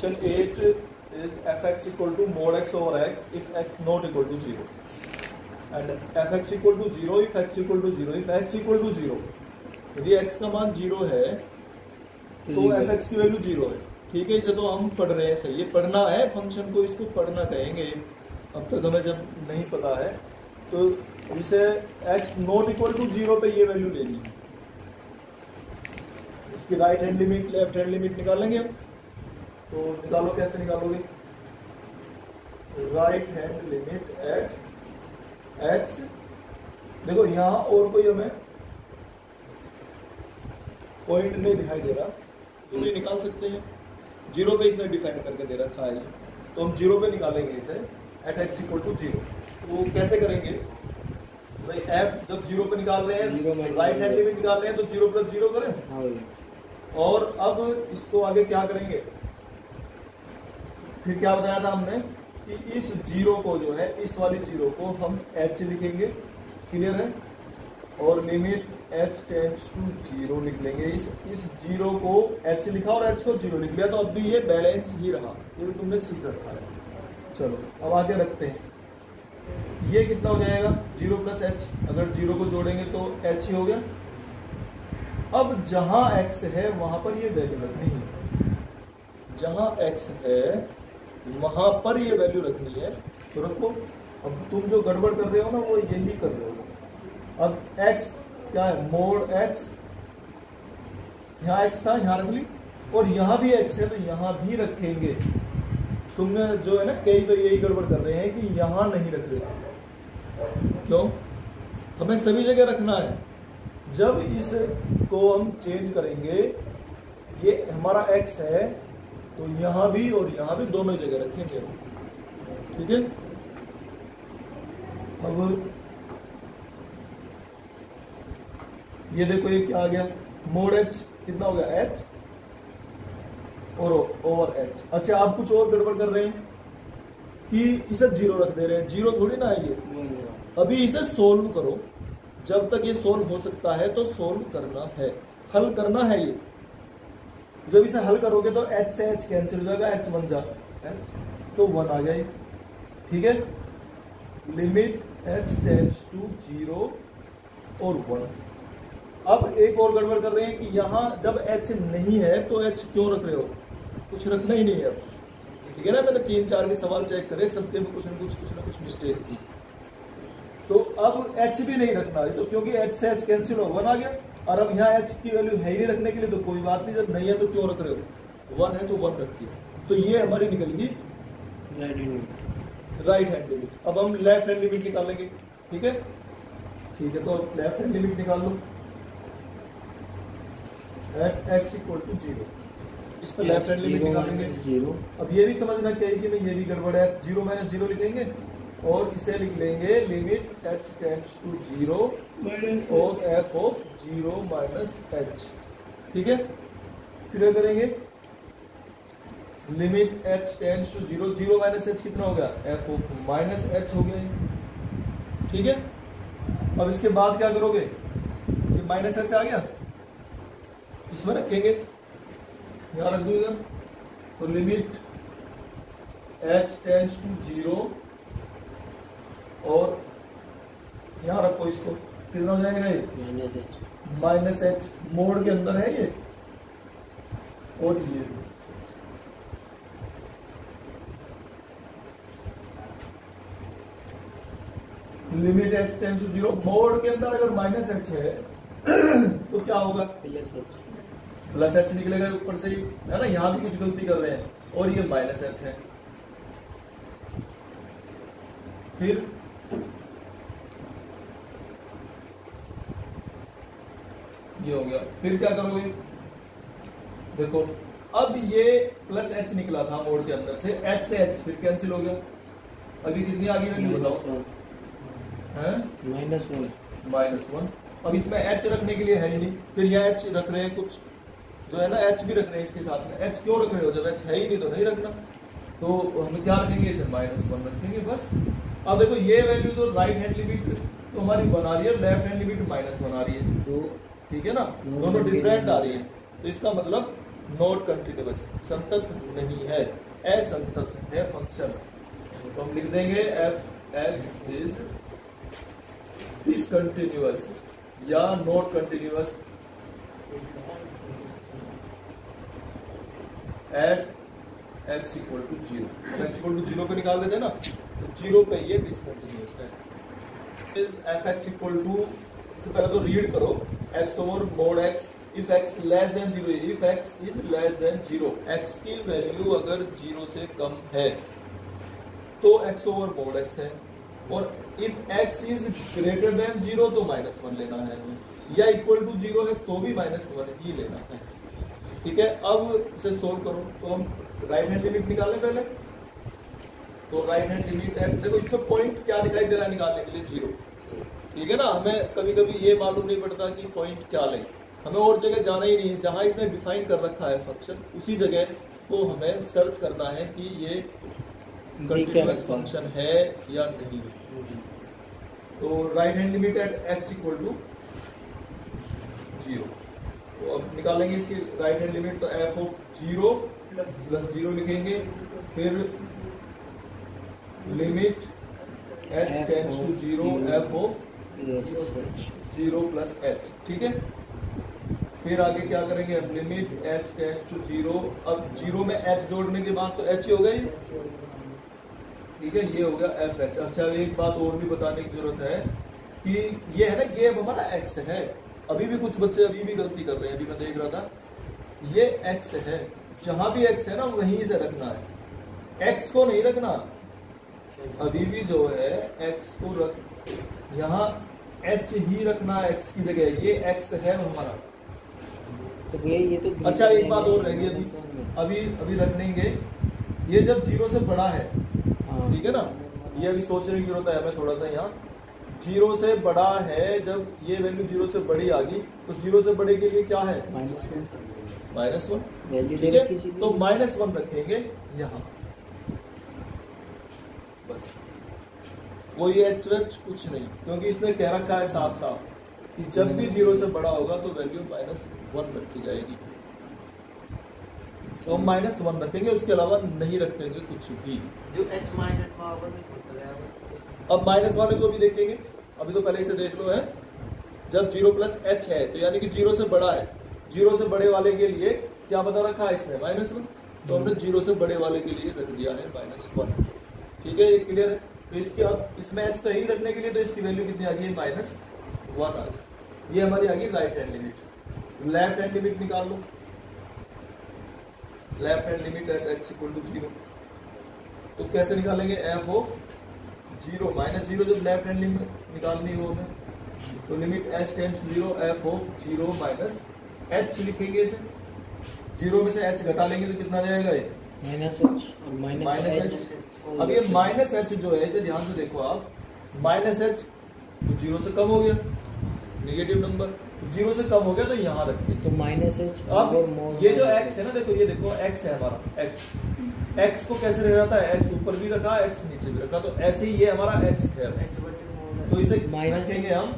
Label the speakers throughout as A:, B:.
A: Question 8 is fx equal to mod x over x if x not equal to 0 and fx equal to 0 if x equal to 0 if x equal to 0 यदि x का मान 0 है तो fx की value 0 है। ठीक है, इसे तो हम पढ़ रहे हैं, सही है, पढ़ना है फंक्शन को, इसको पढ़ना कहेंगे। अब तक हमें जब नहीं पता है तो इसे x नॉट इक्वल टू 0 पे ये वैल्यू लेनी है। इसकी right hand limit left hand limit निकालेंगे हम, तो निकालो, कैसे निकालोगे? Right hand limit eight x, देखो यहां और कोई हमें पॉइंट नहीं दिखाई दे रहा तो ये निकाल सकते हैं। 0 पे इसने डिफाइन करके दे रखा है, तो हम 0 पे निकालेंगे इसे एट x इक्वल टू 0। तो कैसे करेंगे भाई? f जब 0 पे निकाल रहे हैं, राइट हैंड लिमिट निकाल रहे हैं, तो 0 प्लस 0 करें। और अब इसको आगे क्या करेंगे? फिर क्या बताया था हमने कि इस 0 को जो है, इस वाली 0 को हम h लिखेंगे, क्लियर है? और लिमिट h टेंड्स टू 0 लिख लेंगे। इस 0 को h लिखा और h को 0 लिख लिया, तो अब भी ये बैलेंस ही रहा, ये तुमने सीख रखा है। चलो अब आगे रखते हैं, ये कितना हो जाएगा? 0 प्लस h, अगर 0 को जोड़ेंगे तो h ही हो गया। अब जहां x है वहां पर ये वैल्यू रखनी है, जहां x है वहां पर ये वैल्यू रखनी है, तो रखो। अब तुम जो गड़बड़ कर रहे हो ना, वो यही कर रहे हो। अब x क्या है? मोड x, यहाँ x था, यहाँ रख ली, और यहाँ भी x है तो यहाँ भी रखेंगे। तुमने जो है ना, कई तो यही गड़बड़ कर रहे हैं कि यहाँ नहीं रख रहे। क्यों? हमें सभी जगह रखना है। जब इसको हम चेंज करेंगे, ये हमारा x है तो यहाँ भी और यहाँ भी दोनों जगह रखेंगे, ठीक है? अब ये देखो, ये क्या आ गया? मोड h कितना हो गया? h और ओवर h। अच्छा, आप कुछ और गड़बड़ कर रहे हैं कि इसे 0 रख दे रहे हैं। 0 थोड़ी ना है ये। अभी इसे सोल्व करो, जब तक ये सोल्व हो सकता है तो सोल्व करना है, हल करना है ये। जब इसे हल करोगे तो h से h कैंसिल हो जाएगा, h बन जा h, तो 1 आ गया, ठीक है? लिमिट h टेंड्स टू 0 और 1। अब एक और गड़बड़ कर रहे हैं कि यहाँ जब h नहीं है तो h क्यों रख रहे हो? कुछ रखना ही नहीं है अब, ठीक है ना? मैंने 3-4 के सवाल चेक करे, सबके में कुछ ना कुछ मिस्टेक थी। तो अब h भी नहीं रखना है, तो क्योंकि h से h कैंसिल हो, 1 आ गया। और अब यहाँ h की वैल्यू है ही नहीं रखने के लिए, तो कोई बात नहीं, जब नहीं है तो क्यों रख रहे हो? 1 है तो 1 रखिए। तो ये हमारी निकलेगी राइट हैंड लिमिट। अब हम लेफ्ट हैंड लिमिट निकालेंगे, ठीक है? ठीक है, तो लेफ्ट हैंड लिमिट निकाल लो एट x इक्वल टू 0। इस पर लेफ्ट हैंड लिमिट निकालेंगे 0। अब ये भी समझना चाहिए कि नहीं, ये भी गड़बड़ है। 0 माइनस 0 लिखेंगे और इसे लिख लेंगे लिमिट h टेंड्स टू 0 और f ऑफ 0 माइनस h, ठीक है? फिर करेंगे limit h tends to 0, 0 minus h कितना हो गया? f ऑफ माइनस h हो गया, ठीक है? अब इसके बाद क्या करोगे? ये माइनस h आ गया, इसमें रखेंगे, यहाँ रख दो इधर, तो लिमिट h टेंड्स टू 0 और यहाँ रखो इसको, कितना हो जाएगा? ये माइनस h, मोड के अंदर है ये, और ये limit h tends to 0, mod के अंदर अगर माइनस h है तो क्या होगा? प्लस h निकलेगा ऊपर से ही, है ना? यहाँ भी कुछ गलती कर रहे हैं, और ये माइनस h है। फिर ये हो गया। फिर क्या करोगे? देखो, अब ये प्लस h निकला था मोड के अंदर से, h से h फिर कैंसिल हो गया। अभी कितनी आ गई वैल्यू बताओ? -1। अब इसमें h रखने के लिए है ही नहीं, फिर यहाँ h रख रहे हैं कुछ, जो है ना h भी रख रहे हैं इसके साथ में। h क्यों रख रहे हो? जब h है ही नहीं तो नहीं रखना। तो हम क्या रखेंगे? इसे -1 रखेंगे, बस। अब देखो, ये वैल्यू तो राइट हैंड लिमिट तो हमारी बना रही है, लेफ्ट हैंड लिमिट -1 आ रही है, तो ठीक है ना? दोनों डिफरेंट आ रही है, तो इसका मतलब नॉट कंटिन्यूअस, संतत नहीं है, असंतत है फंक्शन। तो हम लिख देंगे एफ एक्स इज डिसकंटिन्यूअस या not continuous at X equal to zero. हम एक्स इक्वल टू जीरो पे निकाल देते हैं ना, तो जीरो पे ये डिसकंटिन्यूअस है। Is F X equal to, इससे पहले तो रीड करो, X over mod X if X less than zero, if X is less than zero, X की वैल्यू अगर जीरो से कम है तो एक्स ओवर मोड एक्स है, और if X is greater than zero तो -1 लेना है, या इक्वल टू जीरो है तो भी -1 ही लेना है। ठीक है, अब इसे सोल्व करो। तो हम राइट हैंड लिमिट निकालें पहले। तो राइट हैंड लिमिट है, देखो इसमें पॉइंट क्या दिखाई दे रहा है निकालने के लिए, जीरो। ठीक है ना, हमें कभी कभी ये मालूम नहीं पड़ता कि पॉइंट क्या लें, हमें और जगह जाना ही नहीं है, जहां इसने डिफाइन कर रखा है फंक्शन उसी जगह को हमें सर्च करना है कि ये कंटिन्यूअस फंक्शन है या नहीं। तो right hand limit at X equal to zero. तो अब निकालेंगे इसकी राइट हैंड लिमिट, तो F of zero plus zero लिखेंगे, फिर limit H tends to zero F of zero plus H. ठीक है, फिर आगे क्या करेंगे, अब limit H tends to zero, अब जीरो में एच जोड़ने के बाद तो एच ही हो गई। ठीक है, ये हो गया एफ एच। अच्छा, एक बात और भी बताने की जरूरत है कि ये है ना, ये अब हमारा एक्स है। अभी भी कुछ बच्चे अभी भी गलती कर रहे हैं, अभी मैं देख रहा था, ये एक्स है, जहां भी एक्स है ना वहीं से रखना है, एक्स को नहीं रखना। अभी भी जो है एक्स को रख, यहाँ एच ही रखना है एक्स की जगह, ये एक्स है हमारा।
B: तो ये तो
A: अच्छा, एक बात और रहेगी अभी रख लेंगे, ये जब जीरो से बड़ा है, ठीक है ना, ये अभी सोचने की जरूरत है हमें थोड़ा सा। यहाँ जीरो से बड़ा है, जब ये वैल्यू जीरो से बड़ी आ गई तो जीरो से बड़े के लिए क्या है, -1 वैल्यू। ठीक है, तो -1 रखेंगे यहाँ, बस कोई एच वेच कुछ नहीं, क्योंकि इसने कह रखा है साफ साफ कि जब भी जीरो से बड़ा होगा तो वैल्यू -1 रखी जाएगी। तो हम -1 रखेंगे, उसके अलावा नहीं रखेंगे कुछ भी।
B: जो h माइनस
A: अब माइनस वाले को भी देखेंगे, अभी तो पहले इसे देख लो है, जब जीरो प्लस एच है तो यानी कि जीरो से बड़ा है, जीरो से बड़े वाले के लिए क्या बता रखा है इसने, -1, तो हमने जीरो से बड़े वाले के लिए रख दिया है -1। ठीक है, ये क्लियर है। तो इसकी अब इसमें एच तो ही रखने के लिए, तो इसकी वैल्यू कितनी आ गई, -1 आ गई। ये हमारी आ गई right hand limit. Left hand limit निकाल लो, left hand limit at X equal to zero. तो कैसे निकालेंगे, एफ ऑफ जीरो -0, जब लेफ्ट हैंड लिमिट निकालनी हो हमें, तो limit H tends to zero F of zero minus H लिखेंगे इसे, जीरो में से एच घटा लेंगे तो कितना जाएगा, ये -h। अब ये -h जो है, इसे ध्यान से देखो आप, -h तो जीरो से कम हो गया, नेगेटिव नंबर जीरो से कम हो गया, तो यहाँ रखिए,
B: तो -h।
A: अब ये जो x है ना, देखो ये देखो x है हमारा, x को कैसे रखा जाता है, x ऊपर भी रखा, x नीचे भी रखा, तो ऐसे ही ये हमारा x है। तो इसे रखेंगे हम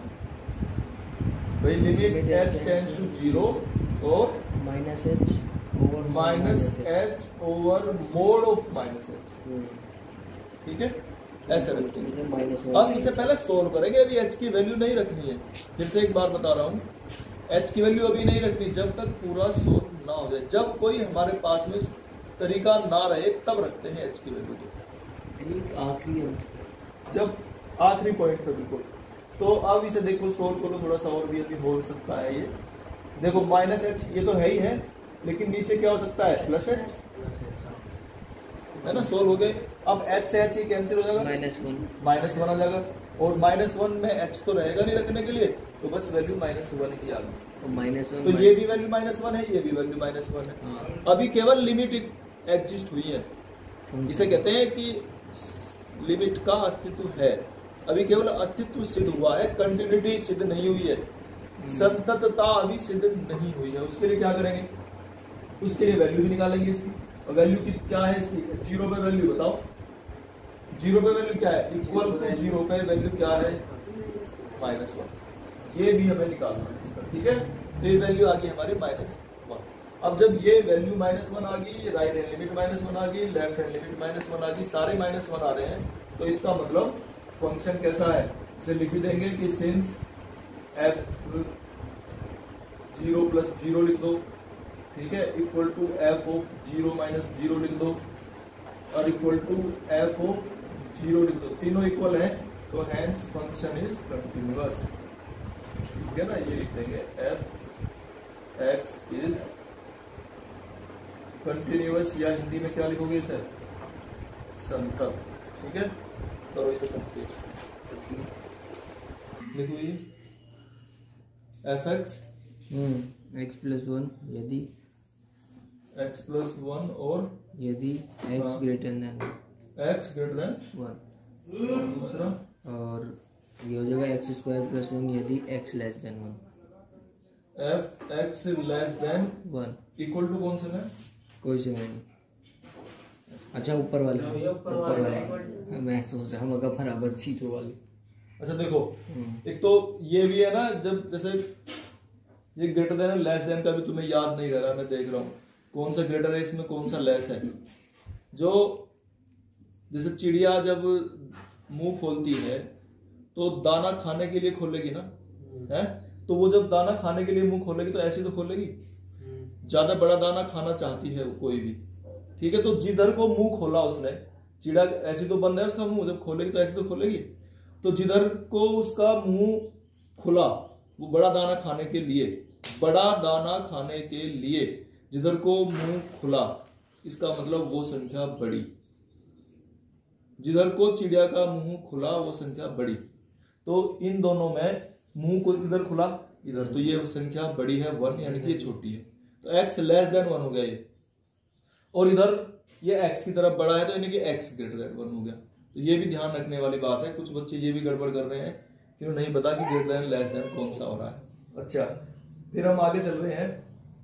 A: भाई, limit h tends to zero और -h over mod of -h। ठीक है, ऐसे रखते हैं। अब इसे पहले सोल्व करेंगे, अभी h की वैल्यू नहीं रखनी है, फिर से एक बार बता रहा हूँ, h की वैल्यू अभी नहीं रखनी जब तक पूरा सोल्व ना हो जाए। जब कोई हमारे पास में तरीका ना रहे तब रखते हैं h की वैल्यू, तो
B: आखिरी
A: जब आखिरी पॉइंट पे बिल्कुल। तो अब इसे देखो सोल्व करो, थोड़ा सा और भी अभी हो सकता है। ये देखो -h ये तो है ही है, लेकिन नीचे क्या हो सकता है, +h है ना, सोल्व हो गए। अब h से h ही कैंसिल हो जाएगा, -1 आ जाएगा, और -1 में h तो रहेगा नहीं रखने के लिए, तो बस वैल्यू -1 ही आ गई। तो ये भी वैल्यू -1 है, ये भी वैल्यू -1 है। अभी केवल लिमिट एग्जिस्ट हुई है, इसे कहते हैं कि लिमिट का अस्तित्व है। अभी केवल अस्तित्व सिद्ध हुआ है, कंटिन्यूटी सिद्ध नहीं हुई है, संततता अभी सिद्ध नहीं हुई है। उसके लिए क्या करेंगे, उसके लिए वैल्यू भी निकालेंगे इसकी। वैल्यू की क्या है इसकी, जीरो पे वैल्यू बताओ, जीरो पे वैल्यू क्या है, इक्वल टू जीरो पे वैल्यू क्या है, -1। ये भी हमें निकालना है इसका। ठीक है, तो ये वैल्यू आ गई हमारी -1। अब जब ये वैल्यू -1 आ गई, राइट हैंड लिमिट -1 आ गई, लेफ्ट हैंड लिमिट -1 आ गई, सारे -1 आ रहे हैं, तो इसका मतलब फंक्शन कैसा है, इसे लिख भी देंगे कि सिंस f0 + 0 लिख दो, ठीक है, इक्वल टू f ऑफ 0 - 0 लिख दो और इक्वल टू f ऑफ 0 लिख दो, तीनों इक्वल है, तो हैंस फंक्शन इज कंटिन्यूअस, ठीक है ना। ये लिख देंगे f x इज कंटिन्यूअस, या हिंदी में क्या लिखोगे इसे, संतत, ठीक है। करो इसे कंप्लीट, लिखो ये fx
B: x + 1 यदि
A: x + 1 और
B: यदि x
A: हाँ।
B: Greater than
A: x greater than
B: 1,
A: दूसरा
B: और ये हो जाएगा x² + 1 यदि x less than 1,
A: f x less than
B: 1
A: equal to कौन से में,
B: कोई से नहीं। अच्छा ऊपर वाले, ऊपर वाले मैं सोच रहा हूँ मगर बराबर सीटों वाले।
A: अच्छा देखो, एक तो ये भी है ना, जब जैसे ये ग्रेटर देन लेस देन का भी तुम्हें याद नहीं कर रहा, मैं देख रहा हूँ कौन सा ग्रेटर है इसमें, कौन सा लेस है। जो जैसे चिड़िया जब मुंह खोलती है तो दाना खाने के लिए खोलेगी ना, है, तो वो जब दाना खाने के लिए मुंह खोलेगी तो ऐसे तो खोलेगी, ज्यादा बड़ा दाना खाना चाहती है वो कोई भी, ठीक है। तो जिधर को मुंह खोला उसने, चिड़ा ऐसी तो बंद है उसका मुंह, जब खोलेगी तो ऐसे तो खोलेगी, तो जिधर को उसका मुंह खुला वो बड़ा दाना खाने के लिए, बड़ा दाना खाने के लिए जिधर को मुंह खुला, इसका मतलब वो संख्या बड़ी, जिधर को चिड़िया का मुंह खुला वो संख्या बड़ी। तो इन दोनों में मुंह को इधर खुला इधर, तो ये संख्या बड़ी है 1, यानी कि ये छोटी है, तो x लेस देन 1 हो गया ये, और इधर ये x की तरफ बड़ा है तो यानी कि x ग्रेटर देन 1 हो गया। तो ये भी ध्यान रखने वाली बात है, कुछ बच्चे ये भी गड़बड़ कर रहे हैं कि उन्हें नहीं पता कि ग्रेटर देन लेस देन कौन सा हो रहा है। अच्छा, फिर हम आगे चल रहे हैं,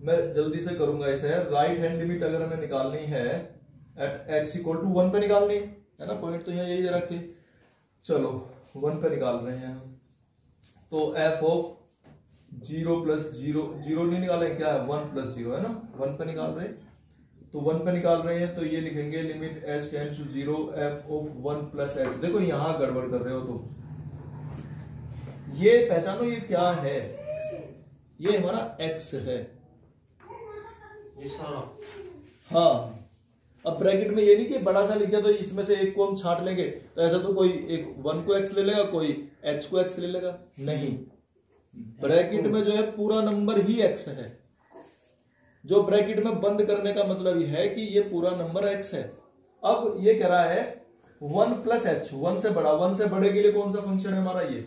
A: मैं जल्दी से करूंगा इसे। राइट हैंड लिमिट अगर हमें निकालनी है एट x = 1 पे निकालनी है ना, पॉइंट तो यहाँ यही दे रखे, चलो 1 पे निकाल रहे हैं हम। तो f ऑफ 0 + 0, 0 नहीं निकालें, क्या है 1 + 0 है ना, 1 पे निकाल रहे हैं, तो 1 पे निकाल रहे हैं, तो ये लिखेंगे limit h tends to 0 f of 1 + h। देखो यहां गड़बड़ कर रहे हो, तो ये पहचानो ये क्या है, ये हमारा x है, हाँ। अब ब्रैकेट में ये नहीं कि बड़ा सा लिखा तो इसमें से एक को हम छांट लेंगे, तो ऐसा तो कोई एक 1 को x ले लेगा, कोई h को x ले लेगा, नहीं, ब्रैकेट में जो है पूरा नंबर ही x है। जो ब्रैकेट में बंद करने का मतलब ये है कि ये पूरा नंबर x है। अब ये कह रहा है 1 + h, 1 से बड़ा, 1 से बड़े के लिए कौन सा फंक्शन है हमारा ये।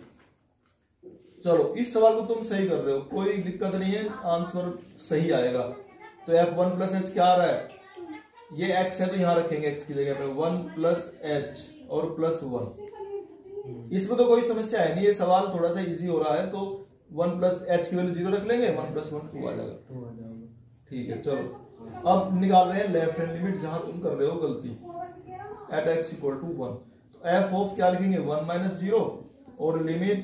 A: चलो इस सवाल को तुम सही कर रहे हो, कोई दिक्कत नहीं है, आंसर सही आएगा। तो f1 + h क्या आ रहा है, ये x है तो यहां रखेंगे x की जगह पे 1 + h और +1। इसमें तो कोई समस्या है नहीं, ये सवाल थोड़ा सा इजी हो रहा है, तो 1 + h की वैल्यू 0 रख लेंगे, 1 + 1 2 आ जाएगा, ठीक है। चलो अब निकाल रहे हैं लेफ्ट हैंड लिमिट, जहां तुम कर रहे हो गलती, एट x = 1। तो f ऑफ क्या लिखेंगे 1 - 0 और limit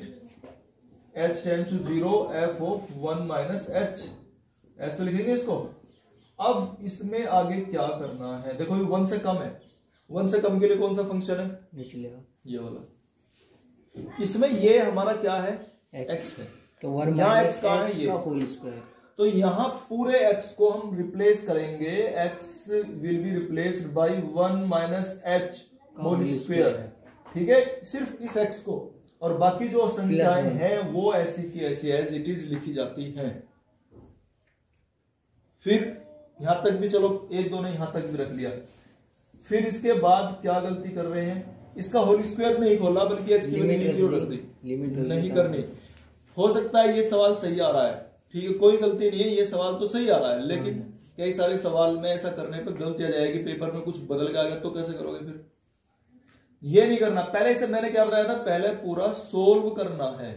A: h tends to 0 f of 1 - h, ऐसे तो लिखेंगे इसको। अब इसमें आगे क्या करना है, देखो ये 1 से कम है, 1 से कम के लिए कौन सा फंक्शन है,
B: निकलेगा
A: ये वाला। इसमें ये हमारा क्या है x है,
B: तो 1
A: यहाँ
B: -
A: x का है ये,
B: का होल स्क्वायर,
A: तो यहाँ पूरे x को हम रिप्लेस करेंगे, x will be replaced by 1 - h whole square, ठीक है, सिर्फ इस x को, और बाकी जो संख्याएं हैं वो ऐसी की ऐसी एज इट इज लिखी जाती हैं। फिर यहां तक भी चलो, 1 2 ने यहां तक भी रख लिया। फिर इसके बाद क्या गलती कर रहे हैं, इसका होल स्क्वायर नहीं खोला बल्कि h की वैल्यू 0 रख दी, नहीं करनी। हो सकता है ये सवाल सही आ रहा है, ठीक है, कोई गलती नहीं है, ये सवाल तो सही आ रहा है, लेकिन कई सारे सवाल में ऐसा करने पर गलती आ जाएगी, पेपर में कुछ बदल के आ गया तो कैसे करोगे फिर। ये नहीं करना, पहले इसे मैंने क्या बताया था, पहले पूरा सोल्व करना है,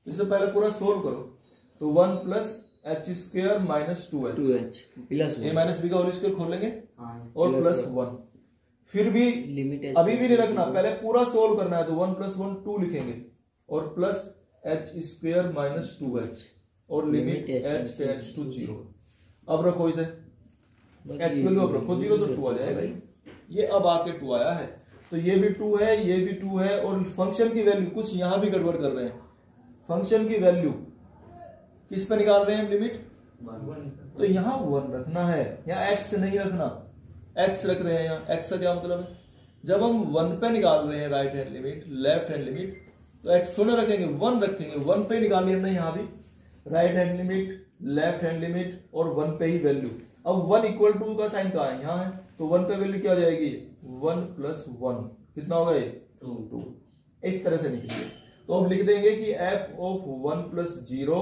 A: इसे पहले पूरा सोल्व करो। तो 1 + h² - 2h
B: plus
A: a - b का होल स्क्वायर खोलेंगे और +1। फिर भी
B: लिमिट
A: अभी भी नहीं रखना, पहले पूरा सोल्व करना है, तो 1 + 1 2 लिखेंगे और +h² - 2h और लिमिट h टेंड्स टू 0। अब रखो इसे, एच वैल्यू अब रखो 0 तो 2 आ जाएगा। ये अब आके 2 आया है, तो ये भी 2 है, ये भी 2 है, और फंक्शन की वैल्यू कुछ यहां भी गड़बड़ कर रहे हैं। फंक्शन की वैल्यू किस पे निकाल रहे हैं लिमिट, तो यहाँ 1 रखना है, यहाँ x नहीं रखना, x रख रहे हैं यहाँ। x का क्या मतलब है, जब हम 1 पे निकाल रहे हैं right hand limit, left hand limit, तो x थोड़ा रखेंगे, 1 रखेंगे। 1 पे निकाल लिया हमने यहाँ भी, right hand limit, left hand limit, और 1 पे ही वैल्यू। अब 1 इक्वल टू का साइन कहाँ है, यहाँ है, तो 1 पे वैल्यू क्या हो जाएगी, 1 प्लस 1 कितना होगा ये 2। इस तरह से निकलिए। तो अब लिख देंगे कि f of 1 plus 0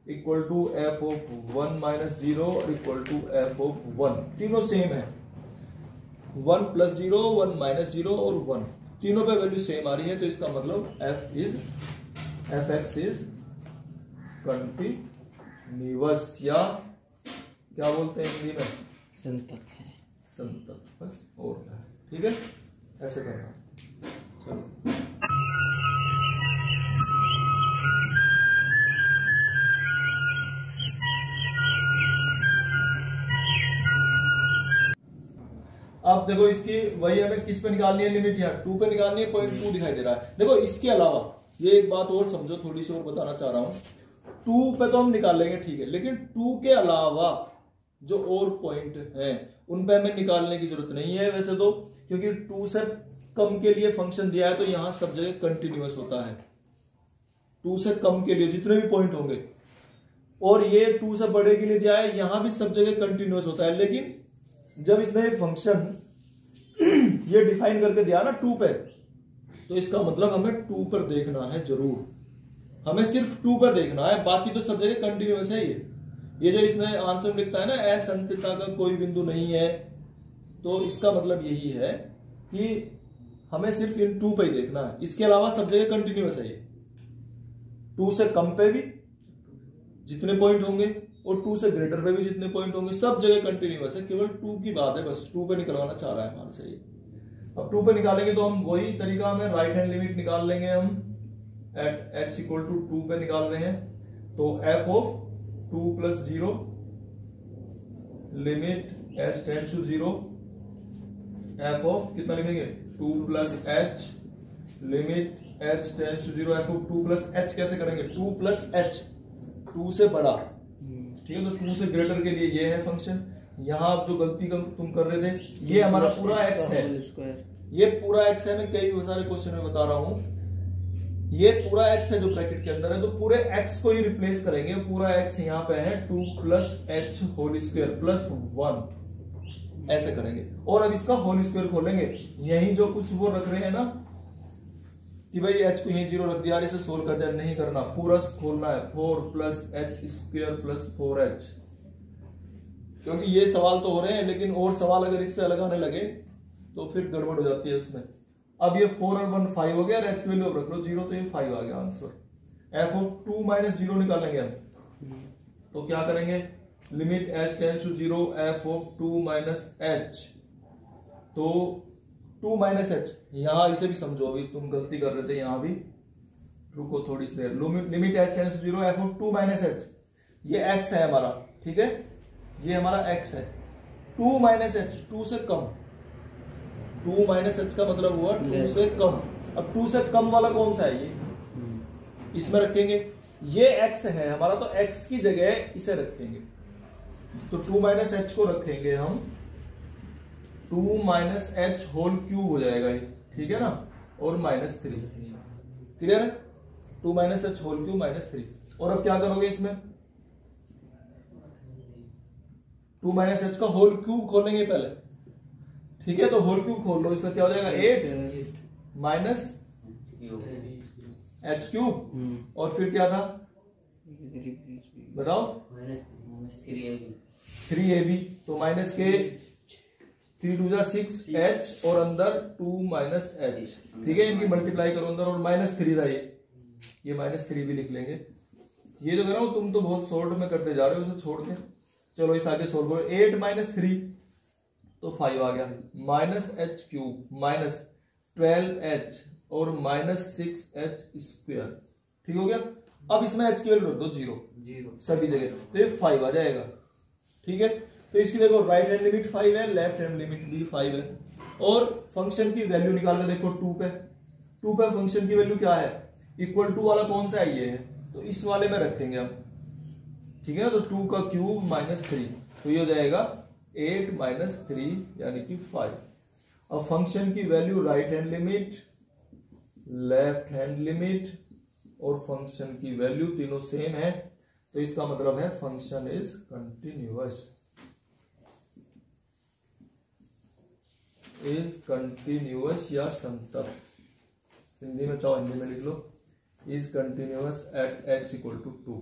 A: equal to f of 1 minus 0 और इक्वल टू f ऑफ 1, तीनों सेम है। 1 प्लस 0, 1 माइनस 0 और 1, तीनों पे वैल्यू सेम आ रही है, तो इसका मतलब f x इज कंटिन्यूअस, या क्या बोलते हैं हिंदी में,
B: संतत है,
A: संतत, बस और क्या है। ठीक है, ऐसे करना। चलो अब देखो इसकी वही हमें किस पे निकालनी है लिमिट, यहाँ 2 पे निकालनी है, 0.2 दिखाई दे रहा है। देखो इसके अलावा ये एक बात और समझो, थोड़ी सी और बताना चाह रहा हूं। 2 पे तो हम निकाल लेंगे ठीक है, लेकिन 2 के अलावा जो और पॉइंट हैं उन पे हमें निकालने की जरूरत नहीं है वैसे तो, क्योंकि 2 से कम के लिए फंक्शन दिया है तो यहां सब जगह कंटिन्यूअस होता है। 2 से कम के लिए जितने भी पॉइंट होंगे, और ये 2 से बड़े के लिए दिया है, यहां भी सब जगह कंटिन्यूअस होता है। लेकिन जब इसने फंक्शन ये डिफाइन करके दिया ना 2 पे, तो इसका मतलब हमें 2 पर देखना है जरूर, हमें सिर्फ 2 पर देखना है, बाकी तो सब जगह कंटिन्यूअस है। ये जो इसने आंसर में लिखता है ना, असंततता का कोई बिंदु नहीं है, तो इसका मतलब यही है कि हमें सिर्फ इन 2 पे ही देखना है, इसके अलावा सब जगह कंटिन्यूअस है। ये 2 से कम पे भी जितने पॉइंट होंगे और 2 से ग्रेटर पे भी जितने पॉइंट होंगे, सब जगह कंटिन्यूअस है, केवल 2 की बात है, बस 2 पे निकलवाना चाह रहा है हमारे से ये। अब 2 पे निकालेंगे तो हम वही तरीका हमें राइट हैंड लिमिट निकाल लेंगे, हम एट x इक्वल टू 2 पे निकाल रहे हैं, तो f of 2 plus 0 limit h tends to 0, f of कितना लिखेंगे 2 plus h limit h tends to 0, f of 2 plus h कैसे करेंगे, 2 प्लस h 2 से बड़ा, ठीक है, तो 2 से ग्रेटर के लिए ये है फंक्शन। यहां आप जो गलती तुम कर रहे थे, ये हमारा पूरा x है, ये पूरा x है, मैं कई सारे क्वेश्चन में बता रहा हूं, ये पूरा x है जो ब्रैकेट के अंदर है, तो पूरे x को ही रिप्लेस करेंगे। पूरा x यहाँ पे है 2 plus h whole square plus 1, ऐसे करेंगे। और अब इसका होल स्क्वायर खोलेंगे, यही जो कुछ वो रख रहे हैं ना कि भाई h को यही 0 रख दिया, इसे सोल्व कर दिया, नहीं करना, पूरा खोलना है 4 plus h square plus 4h, क्योंकि ये सवाल तो हो रहे हैं, लेकिन और सवाल अगर इससे अलग आने लगे तो फिर गड़बड़ हो जाती है उसमें। अब ये 4 और 1 5 हो गया, और h की वैल्यू रख लो 0, तो ये 5 आ गया आंसर। f ऑफ 2 माइनस 0 निकालेंगे हम, तो क्या करेंगे, limit h tends to 0 f of 2 minus h, तो 2 माइनस h, यहां इसे भी समझो, अभी तुम गलती कर रहे थे, यहां भी रुको थोड़ी सी देर। Limit h tends to 0 f of 2 minus h, ये x है हमारा, ठीक है, ये हमारा x है। 2 माइनस h, 2 से कम, 2 माइनस h का मतलब हुआ 2 से कम। अब 2 से कम वाला कौन सा है, ये इसमें रखेंगे, ये x है हमारा, तो x की जगह इसे रखेंगे, तो 2 माइनस h को रखेंगे हम 2 माइनस h होल क्यूब हो जाएगा ये, ठीक है ना, और माइनस 3, क्लियर है, 2 minus h whole cube minus 3। और अब क्या करोगे इसमें, 2 माइनस h का होल क्यूब खोलेंगे पहले, ठीक है, तो होल क्यूब खोल लो, इसका क्या हो जाएगा 8 माइनस h क्यूब, और फिर क्या था बताओ, 3ab, तो माइनस के 3 2 6h और अंदर 2 माइनस h, ठीक है, इनकी मल्टीप्लाई करो अंदर, और माइनस 3 था ये माइनस 3 भी लिख लेंगे। ये तो कह रहा हूं तुम तो बहुत शॉर्ट में करते जा रहे हो, उसे छोड़ के चलो इस आगे सोल्व करो। 8 माइनस 3 तो 5 आ गया, minus h cube minus 12h और माइनस 6h स्क्वायर, ठीक हो गया। अब इसमें h की वैल्यू रख दो 0 सभी जगह, तो ये 5 आ जाएगा, ठीक है। तो इसकी देखो राइट हैंड लिमिट 5 है, लेफ्ट हैंड लिमिट भी 5 है। और फंक्शन की वैल्यू निकाल कर देखो 2 पे फंक्शन की वैल्यू क्या है, इक्वल टू वाला कौन सा है, ये है, तो इस वाले में रखेंगे हम, ठीक है ना। तो 2 का क्यूब माइनस 3, तो ये हो जाएगा 8 माइनस 3 यानी कि 5। अब फंक्शन की value right hand limit, left hand limit और फंक्शन की वैल्यू तीनों सेम है, तो इसका मतलब है फंक्शन इज कंटिन्यूअस, या समतल। हिंदी में चाहो हिंदी में लिख लो, is continuous at x equal to 2।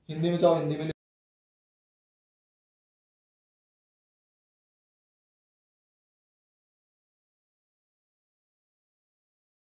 A: Hindi में चाहो हिंदी में